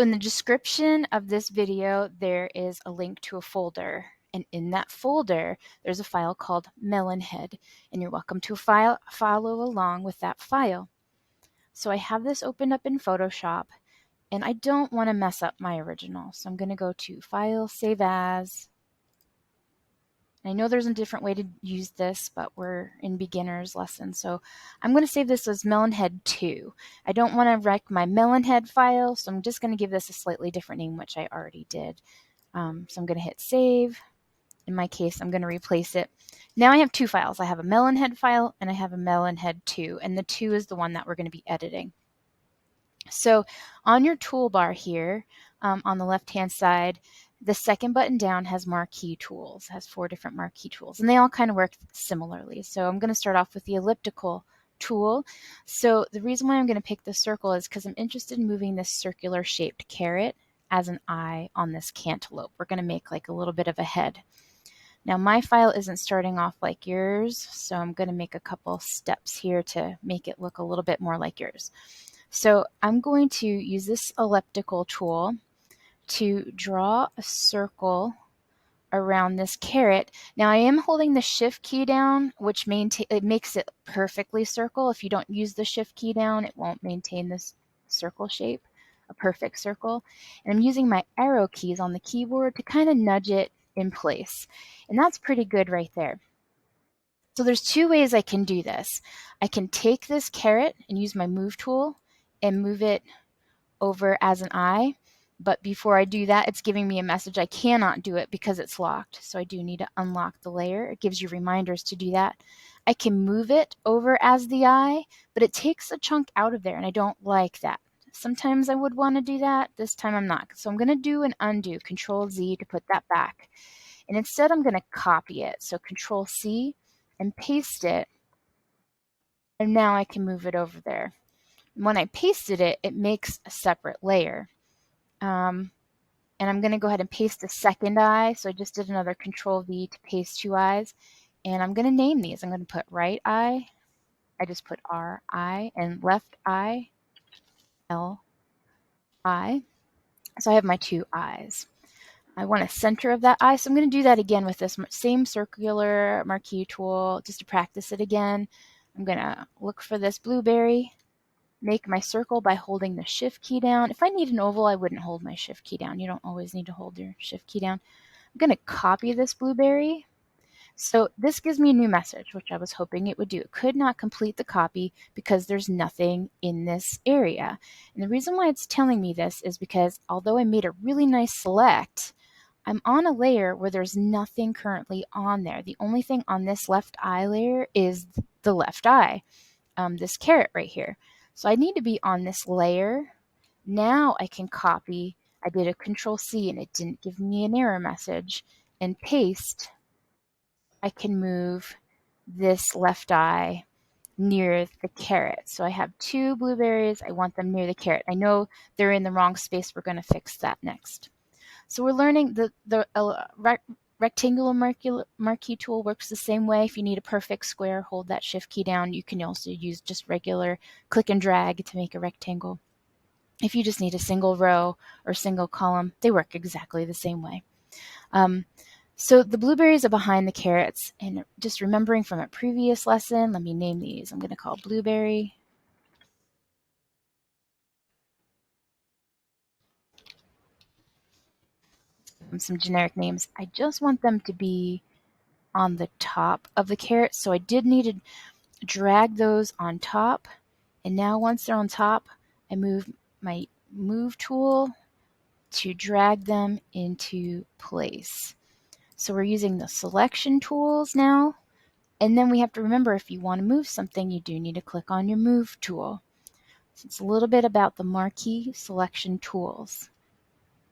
In the description of this video, there is a link to a folder. And in that folder, there's a file called Melonhead. And you're welcome to follow along with that file. So I have this opened up in Photoshop. And I don't want to mess up my original. So I'm going to go to File, Save As. I know there's a different way to use this, but we're in beginner's lesson. So I'm going to save this as Melonhead 2. I don't want to wreck my Melonhead file, so I'm just going to give this a slightly different name, which I already did. So I'm going to hit Save. In my case, I'm going to replace it. Now I have two files. I have a Melonhead file and I have a Melonhead 2, and the 2 is the one that we're going to be editing. So on your toolbar here, on the left-hand side, the second button down has Marquee tools, has 4 different Marquee tools, and they all kind of work similarly. So I'm going to start off with the elliptical tool. So the reason why I'm going to pick the circle is because I'm interested in moving this circular shaped carrot as an eye on this cantaloupe. We're going to make like a little bit of a head. Now my file isn't starting off like yours, so I'm going to make a couple steps here to make it look a little bit more like yours. So I'm going to use this elliptical tool to draw a circle around this carrot. Now I am holding the shift key down, which it makes it perfectly circle. If you don't use the shift key down, it won't maintain this circle shape, a perfect circle. And I'm using my arrow keys on the keyboard to kind of nudge it in place. And that's pretty good right there. So there's 2 ways I can do this. I can take this carrot and use my move tool and move it over as an eye. But before I do that, it's giving me a message I cannot do it because it's locked. So I do need to unlock the layer. It gives you reminders to do that. I can move it over as the eye, but it takes a chunk out of there, and I don't like that. Sometimes I would want to do that. This time I'm not. So I'm going to do an undo, Control Z to put that back. And instead I'm going to copy it. So Control C and paste it. And now I can move it over there. When I pasted it, it makes a separate layer. And I'm going to go ahead and paste a second eye. So I just did another Control V to paste 2 eyes. And I'm going to name these. I'm going to put right eye. I just put R, I, and left eye, L, I. So I have my 2 eyes. I want a center of that eye. So I'm going to do that again with this same circular marquee tool just to practice it again. I'm going to look for this blueberry. Make my circle by holding the shift key down. If I need an oval, I wouldn't hold my shift key down. You don't always need to hold your shift key down. I'm going to copy this blueberry. So this gives me a new message, which I was hoping it would do. It could not complete the copy because there's nothing in this area. And the reason why it's telling me this is because although I made a really nice select, I'm on a layer where there's nothing currently on there. The only thing on this left eye layer is the left eye, this carrot right here. So I need to be on this layer. Now I can copy. I did a Control C and it didn't give me an error message. And paste. I can move this left eye near the carrot. So I have 2 blueberries. I want them near the carrot. I know they're in the wrong space. We're going to fix that next. So we're learning the rectangular marquee tool works the same way. If you need a perfect square, hold that shift key down. You can also use just regular click and drag to make a rectangle. If you just need a single row or single column, they work exactly the same way. So the blueberries are behind the carrots, and just remembering from a previous lesson, let me name these. I'm going to call blueberry. Some generic names. I just want them to be on the top of the carrot, so I did need to drag those on top. And now once they're on top, I move my move tool to drag them into place. So we're using the selection tools now. And then we have to remember if you want to move something, you do need to click on your move tool. So it's a little bit about the marquee selection tools.